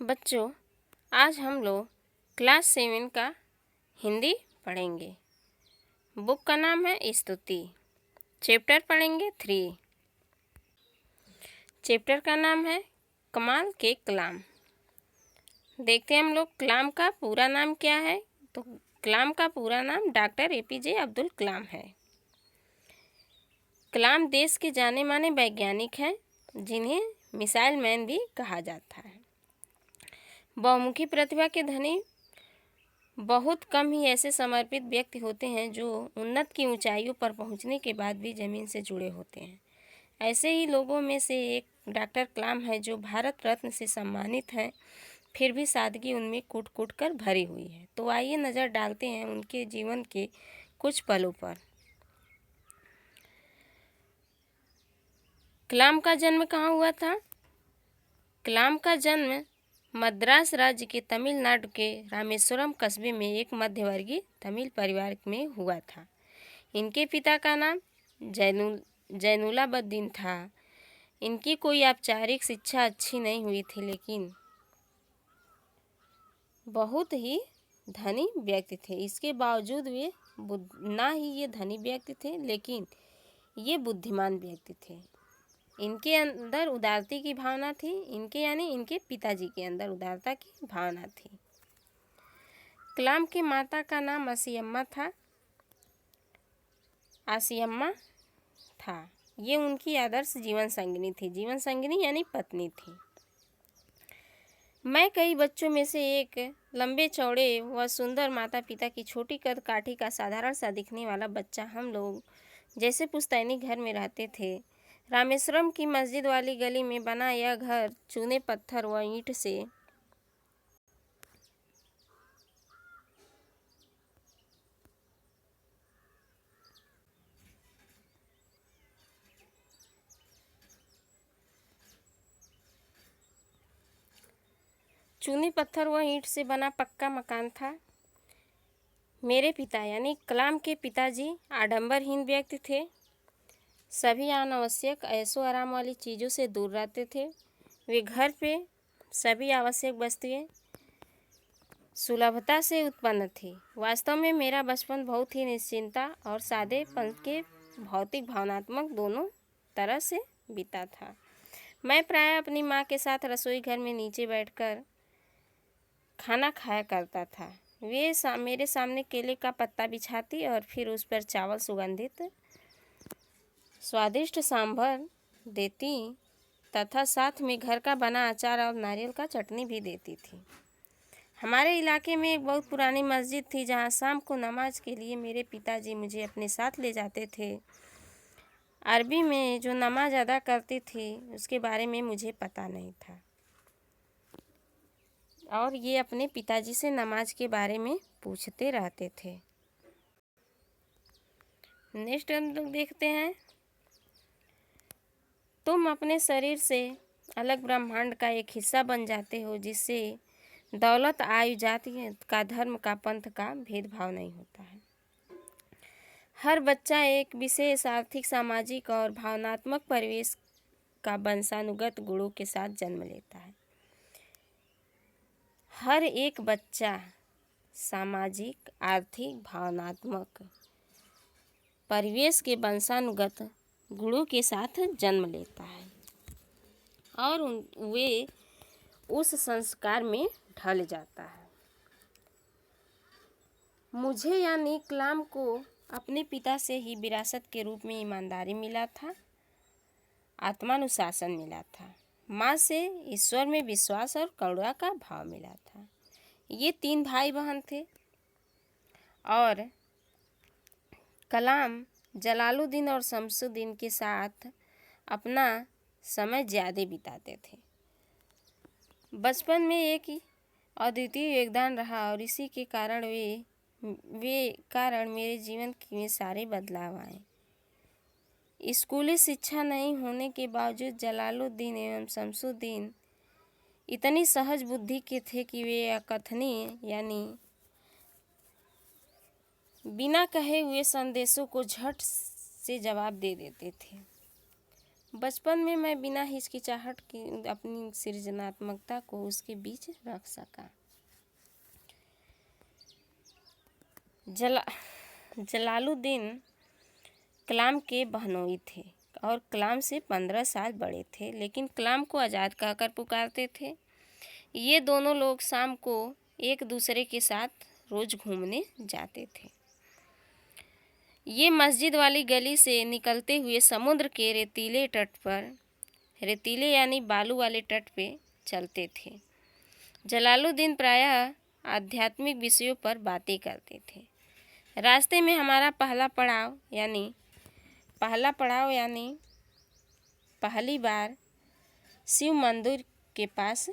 बच्चों, आज हम लोग क्लास 7 का हिंदी पढ़ेंगे। बुक का नाम है स्तुति। चैप्टर पढ़ेंगे 3। चैप्टर का नाम है कमाल के कलाम। देखते हैं हम लोग कलाम का पूरा नाम क्या है। तो कलाम का पूरा नाम डॉक्टर APJ अब्दुल कलाम है। कलाम देश के जाने माने वैज्ञानिक हैं, जिन्हें मिसाइल मैन भी कहा जाता है। बहुमुखी प्रतिभा के धनी बहुत कम ही ऐसे समर्पित व्यक्ति होते हैं जो उन्नत की ऊंचाइयों पर पहुंचने के बाद भी ज़मीन से जुड़े होते हैं। ऐसे ही लोगों में से एक डॉक्टर कलाम है, जो भारत रत्न से सम्मानित हैं, फिर भी सादगी उनमें कूट कूट कर भरी हुई है। तो आइए नज़र डालते हैं उनके जीवन के कुछ पलों पर। कलाम का जन्म कहाँ हुआ था? कलाम का जन्म मद्रास राज्य के तमिलनाडु के रामेश्वरम कस्बे में एक मध्यवर्गीय तमिल परिवार में हुआ था। इनके पिता का नाम जैनुलाब्दीन था। इनकी कोई औपचारिक शिक्षा अच्छी नहीं हुई थी, लेकिन बहुत ही धनी व्यक्ति थे। इसके बावजूद वे ना ही ये धनी व्यक्ति थे, लेकिन ये बुद्धिमान व्यक्ति थे। इनके अंदर उदारता की भावना थी। इनके पिताजी के अंदर उदारता की भावना थी। कलाम की माता का नाम आसियम्मा था। ये उनकी आदर्श जीवन संगिनी थी। जीवन संगिनी यानी पत्नी थी। मैं कई बच्चों में से एक लंबे चौड़े व सुंदर माता पिता की छोटी कद काठी का साधारण सा दिखने वाला बच्चा। हम लोग जैसे पुश्तैनी घर में रहते थे। रामेश्वरम की मस्जिद वाली गली में बना यह घर चूने पत्थर व ईंट से बना पक्का मकान था। मेरे पिता यानी कलाम के पिताजी आडंबरहीन व्यक्ति थे। सभी अनावश्यक ऐशो आराम वाली चीज़ों से दूर रहते थे। वे घर पे सभी आवश्यक वस्तुएं सुलभता से उत्पन्न थी। वास्तव में मेरा बचपन बहुत ही निश्चिंतता और सादेपन के भौतिक भावनात्मक दोनों तरह से बीता था। मैं प्रायः अपनी माँ के साथ रसोई घर में नीचे बैठकर खाना खाया करता था। वे मेरे सामने केले का पत्ता बिछाती और फिर उस पर चावल सुगंधित स्वादिष्ट सांभर देती तथा साथ में घर का बना अचार और नारियल का चटनी भी देती थी। हमारे इलाके में एक बहुत पुरानी मस्जिद थी, जहाँ शाम को नमाज के लिए मेरे पिताजी मुझे अपने साथ ले जाते थे। अरबी में जो नमाज अदा करती थी उसके बारे में मुझे पता नहीं था, और ये अपने पिताजी से नमाज के बारे में पूछते रहते थे। नेक्स्ट हम लोग देखते हैं, तुम अपने शरीर से अलग ब्रह्मांड का एक हिस्सा बन जाते हो, जिससे दौलत, आयु, जाति का, धर्म का, पंथ का भेदभाव नहीं होता है। हर बच्चा एक विशेष आर्थिक, सामाजिक और भावनात्मक परिवेश का वंशानुगत गुणों के साथ जन्म लेता है। हर एक बच्चा सामाजिक, आर्थिक, भावनात्मक परिवेश के वंशानुगत गुणों के साथ जन्म लेता है और वे उस संस्कार में ढल जाता है। मुझे यानी कलाम को अपने पिता से ही विरासत के रूप में ईमानदारी मिला था, आत्मानुशासन मिला था। माँ से ईश्वर में विश्वास और करुणा का भाव मिला था। ये 3 भाई बहन थे और कलाम जलालुद्दीन और शमसुद्दीन के साथ अपना समय ज़्यादा बिताते थे। बचपन में एक अद्वितीय योगदान रहा और इसी के कारण मेरे जीवन में सारे बदलाव आए। स्कूली शिक्षा नहीं होने के बावजूद जलालुद्दीन एवं शमसुद्दीन इतनी सहज बुद्धि के थे कि वे अकथनीय यानी बिना कहे हुए संदेशों को झट से जवाब दे देते थे। बचपन में मैं बिना हिचकिचाहट की अपनी सृजनात्मकता को उसके बीच रख सका। जलालुद्दीन कलाम के बहनोई थे और कलाम से 15 साल बड़े थे, लेकिन कलाम को आज़ाद कहकर पुकारते थे। ये दोनों लोग शाम को एक दूसरे के साथ रोज़ घूमने जाते थे। ये मस्जिद वाली गली से निकलते हुए समुद्र के रेतीले तट पर, रेतीले यानी बालू वाले तट पे चलते थे। जलालुद्दीन प्रायः आध्यात्मिक विषयों पर बातें करते थे। रास्ते में हमारा पहला पड़ाव यानी पहली बार शिव मंदिर के पास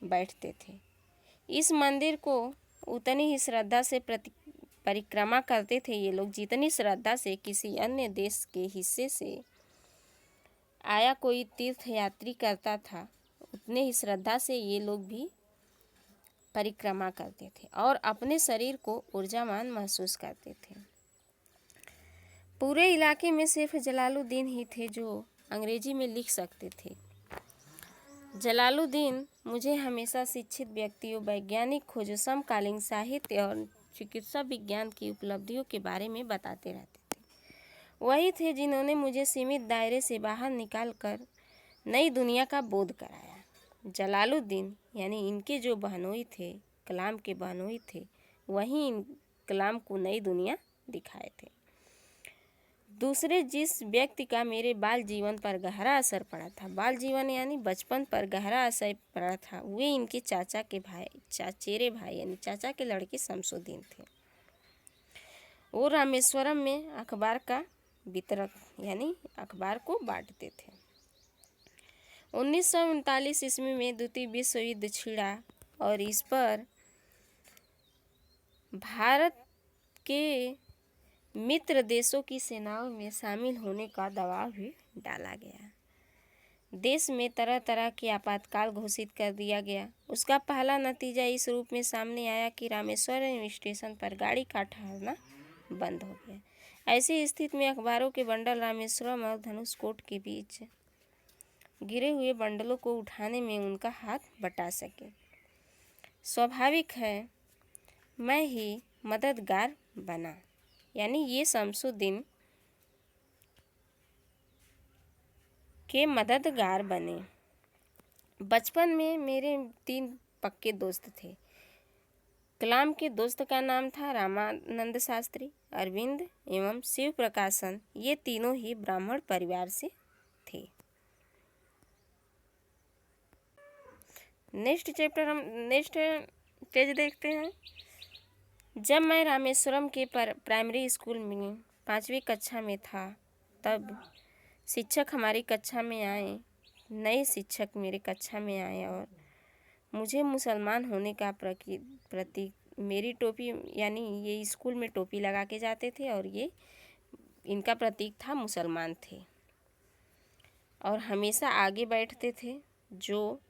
बैठते थे। इस मंदिर को उतनी ही श्रद्धा से परिक्रमा करते थे ये लोग जितनी श्रद्धा से किसी अन्य देश के हिस्से से आया कोई तीर्थ यात्री करता था, उतने ही श्रद्धा से ये लोग भी परिक्रमा करते थे और अपने शरीर को ऊर्जावान महसूस करते थे। पूरे इलाके में सिर्फ जलालुद्दीन ही थे जो अंग्रेजी में लिख सकते थे। जलालुद्दीन मुझे हमेशा शिक्षित व्यक्तियों, वैज्ञानिक खोजों, समकालीन साहित्य और चिकित्सा विज्ञान की उपलब्धियों के बारे में बताते रहते थे। वही थे जिन्होंने मुझे सीमित दायरे से बाहर निकालकर नई दुनिया का बोध कराया। जलालुद्दीन यानी इनके जो बहनोई थे, कलाम के बहनोई थे, वही इन कलाम को नई दुनिया दिखाए थे। दूसरे जिस व्यक्ति का मेरे बाल जीवन पर गहरा असर पड़ा था, बाल जीवन यानी बचपन पर गहरा असर पड़ा था, वे इनके चचेरे भाई यानी चाचा के लड़के शमसुद्दीन थे। वो रामेश्वरम में अखबार का वितरक यानी अखबार को बांटते थे। 1939 ईस्वी में द्वितीय विश्व युद्ध छिड़ा और इस पर भारत के मित्र देशों की सेनाओं में शामिल होने का दबाव भी डाला गया। देश में तरह तरह के आपातकाल घोषित कर दिया गया। उसका पहला नतीजा इस रूप में सामने आया कि रामेश्वरम स्टेशन पर गाड़ी का ठहरना बंद हो गया। ऐसी स्थिति में अखबारों के बंडल रामेश्वरम और धनुषकोट के बीच गिरे हुए बंडलों को उठाने में उनका हाथ बटा सके। स्वाभाविक है मैं ही मददगार बना, यानी ये शमसुद्दीन के मददगार बने। बचपन में मेरे 3 पक्के दोस्त थे। कलाम के दोस्त का नाम था रामानंद शास्त्री, अरविंद एवं शिव प्रकाशन। ये तीनों ही ब्राह्मण परिवार से थे। नेक्स्ट पेज देखते हैं। जब मैं रामेश्वरम के प्राइमरी स्कूल में 5वीं कक्षा में था, तब शिक्षक हमारी कक्षा में आए। नए शिक्षक मेरे कक्षा में आए और मुझे मुसलमान होने का प्रतीक मेरी टोपी, यानी ये स्कूल में टोपी लगा के जाते थे और ये इनका प्रतीक था मुसलमान थे और हमेशा आगे बैठते थे। जो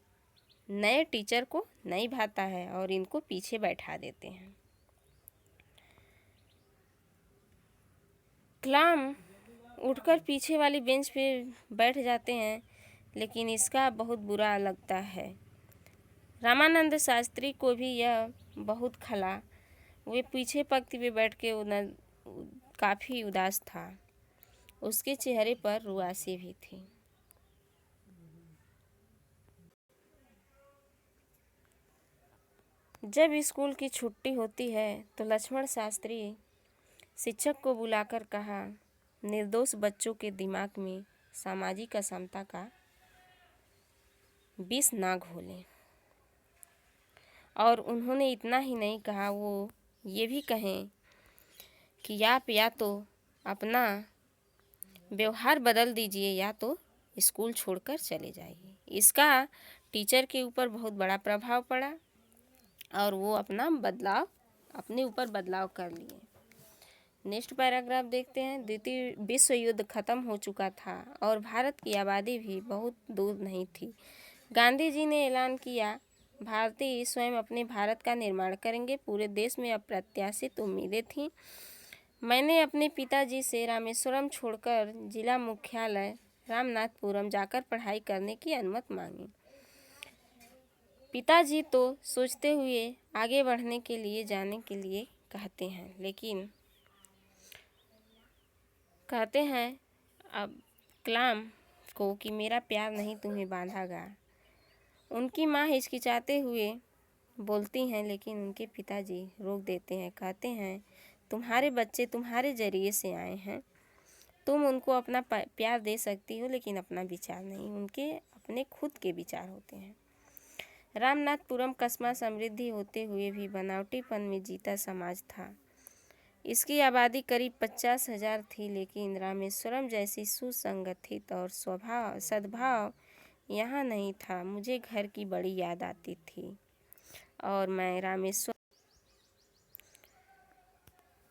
नए टीचर को नहीं भाता है और इनको पीछे बैठा देते हैं। कलाम उठकर पीछे वाली बेंच पे बैठ जाते हैं, लेकिन इसका बहुत बुरा लगता है। रामानंद शास्त्री को भी यह बहुत खला। वे पीछे पंक्ति पे बैठ के काफ़ी उदास था। उसके चेहरे पर रुआसी भी थी। जब स्कूल की छुट्टी होती है तो लक्ष्मण शास्त्री शिक्षक को बुलाकर कहा, निर्दोष बच्चों के दिमाग में सामाजिक असमता का विष ना घोलें। और उन्होंने इतना ही नहीं कहा, वो ये भी कहें कि आप या तो अपना व्यवहार बदल दीजिए या तो स्कूल छोड़कर चले जाइए। इसका टीचर के ऊपर बहुत बड़ा प्रभाव पड़ा और वो अपने ऊपर बदलाव कर लिए। नेक्स्ट पैराग्राफ देखते हैं। द्वितीय विश्व युद्ध खत्म हो चुका था और भारत की आबादी भी बहुत दूर नहीं थी। गांधी जी ने ऐलान किया, भारतीय स्वयं अपने भारत का निर्माण करेंगे। पूरे देश में अप्रत्याशित उम्मीदें थीं। मैंने अपने पिताजी से रामेश्वरम छोड़कर जिला मुख्यालय रामनाथपुरम जाकर पढ़ाई करने की अनुमति मांगी। पिताजी तो सोचते हुए आगे बढ़ने के लिए जाने के लिए कहते हैं, लेकिन कहते हैं अब कलाम को कि मेरा प्यार नहीं तुम्हें बांधागा। उनकी माँ हिचकिचाते हुए बोलती हैं, लेकिन उनके पिताजी रोक देते हैं। कहते हैं तुम्हारे बच्चे तुम्हारे जरिए से आए हैं, तुम उनको अपना प्यार दे सकती हो, लेकिन अपना विचार नहीं। उनके अपने खुद के विचार होते हैं। रामनाथपुरम कस्बा समृद्धि होते हुए भी बनावटीपन में जीता समाज था। इसकी आबादी करीब 50,000 थी, लेकिन रामेश्वरम जैसी सुसंगठित और सद्भाव यहाँ नहीं था। मुझे घर की बड़ी याद आती थी और मैं रामेश्वर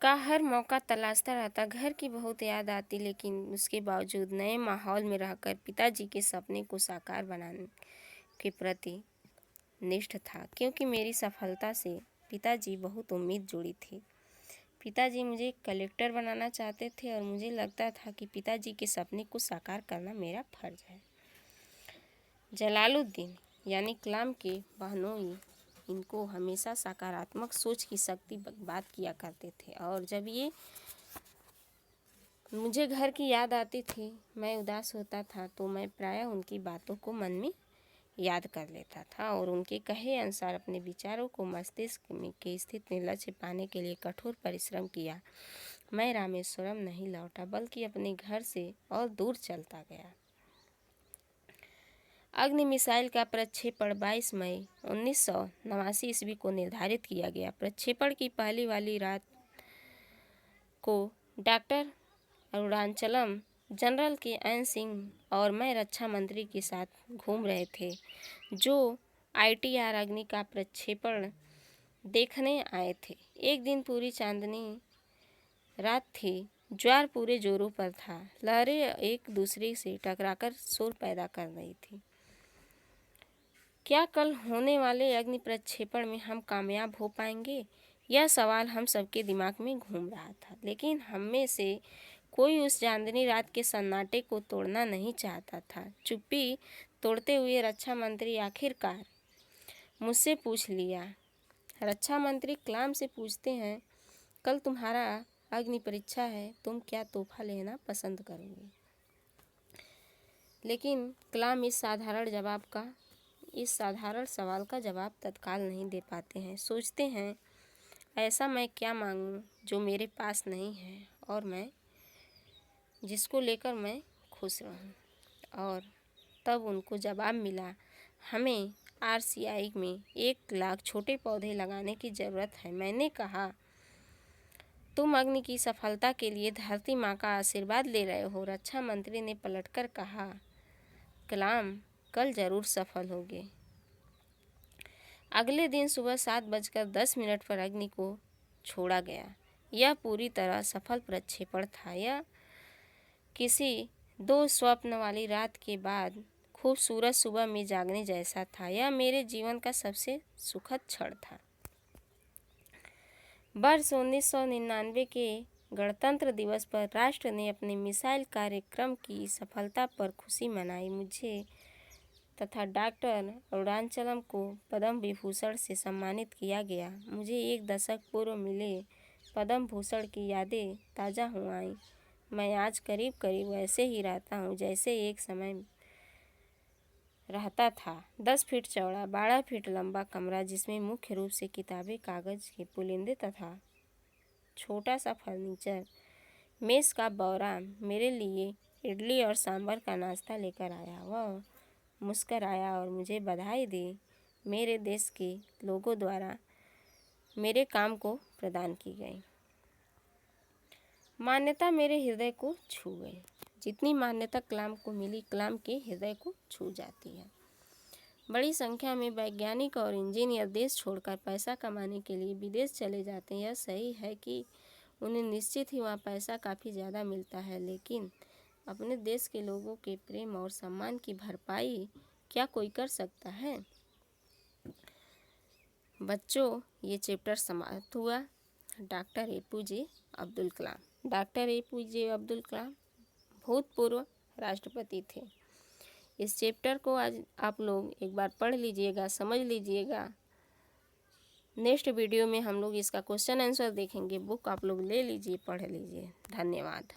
का हर मौका तलाशता रहता। घर की बहुत याद आती, लेकिन उसके बावजूद नए माहौल में रहकर पिताजी के सपने को साकार बनाने के प्रति निष्ठ था, क्योंकि मेरी सफलता से पिताजी बहुत उम्मीद जुड़ी थी। पिताजी मुझे कलेक्टर बनाना चाहते थे और मुझे लगता था कि पिताजी के सपने को साकार करना मेरा फर्ज है। जलालुद्दीन यानी कलाम के बहनोई इनको हमेशा सकारात्मक सोच की शक्ति बात किया करते थे, और जब ये मुझे घर की याद आती थी, मैं उदास होता था, तो मैं प्रायः उनकी बातों को मन में याद कर लेता था और उनके कहे अनुसार अपने विचारों को मस्तिष्क में की स्थिति में लक्ष्य पाने के लिए कठोर परिश्रम किया। मैं रामेश्वरम नहीं लौटा, बल्कि अपने घर से और दूर चलता गया। अग्नि मिसाइल का प्रक्षेपण 22 मई 1989 ईस्वी को निर्धारित किया गया। प्रक्षेपण की पहली वाली रात को डॉक्टर अरुणाचलम, जनरल के एन सिंह और मैं रक्षा मंत्री के साथ घूम रहे थे, जो ITR अग्नि का प्रक्षेपण देखने आए थे। एक दिन पूरी चांदनी रात थी। ज्वार पूरे जोरों पर था। लहरें एक दूसरे से टकराकर शोर पैदा कर रही थी। क्या कल होने वाले अग्नि प्रक्षेपण में हम कामयाब हो पाएंगे? यह सवाल हम सबके दिमाग में घूम रहा था, लेकिन हम में से कोई उस चांदनी रात के सन्नाटे को तोड़ना नहीं चाहता था। चुप्पी तोड़ते हुए रक्षा मंत्री आखिरकार मुझसे पूछ लिया। रक्षा मंत्री कलाम से पूछते हैं, कल तुम्हारा अग्नि परीक्षा है, तुम क्या तोहफा लेना पसंद करोगे? लेकिन कलाम इस साधारण सवाल का जवाब तत्काल नहीं दे पाते हैं। सोचते हैं, ऐसा मैं क्या मांगूं जो मेरे पास नहीं है और मैं जिसको लेकर मैं खुश रहूं। और तब उनको जवाब मिला, हमें RCI में 1 लाख छोटे पौधे लगाने की ज़रूरत है। मैंने कहा, तुम अग्नि की सफलता के लिए धरती माँ का आशीर्वाद ले रहे हो। रक्षा मंत्री ने पलटकर कहा, कलाम कल जरूर सफल होगे। अगले दिन सुबह 7:10 पर अग्नि को छोड़ा गया। यह पूरी तरह सफल प्रक्षेपण था। यह किसी 2 स्वप्न वाली रात के बाद खूबसूरत सुबह में जागने जैसा था। यह मेरे जीवन का सबसे सुखद क्षण था। वर्ष 1999 के गणतंत्र दिवस पर राष्ट्र ने अपने मिसाइल कार्यक्रम की सफलता पर खुशी मनाई। मुझे तथा डॉक्टर अरुणाचलम को पद्म विभूषण से सम्मानित किया गया। मुझे 1 दशक पूर्व मिले पद्म भूषण की यादें ताज़ा हो आईं। मैं आज करीब करीब वैसे ही रहता हूँ जैसे एक समय रहता था। 10 फीट चौड़ा, 12 फीट लंबा कमरा, जिसमें मुख्य रूप से किताबें, कागज के पुलिंदे तथा छोटा सा फर्नीचर। मेज का बौरा मेरे लिए इडली और सांभर का नाश्ता लेकर आया। वह मुस्कराया और मुझे बधाई दी। मेरे देश के लोगों द्वारा मेरे काम को प्रदान की गई मान्यता मेरे हृदय को छू गई। जितनी मान्यता कलाम को मिली, कलाम के हृदय को छू जाती है। बड़ी संख्या में वैज्ञानिक और इंजीनियर देश छोड़कर पैसा कमाने के लिए विदेश चले जाते हैं। यह सही है कि उन्हें निश्चित ही वहाँ पैसा काफ़ी ज़्यादा मिलता है, लेकिन अपने देश के लोगों के प्रेम और सम्मान की भरपाई क्या कोई कर सकता है? बच्चों, ये चैप्टर समाप्त हुआ। Doctor APJ Abdul Kalam. Doctor APJ Abdul Kalam भूतपूर्व राष्ट्रपति थे। इस चैप्टर को आज आप लोग एक बार पढ़ लीजिएगा, समझ लीजिएगा। नेक्स्ट वीडियो में हम लोग इसका क्वेश्चन आंसर देखेंगे। बुक आप लोग ले लीजिए, पढ़ लीजिए। धन्यवाद।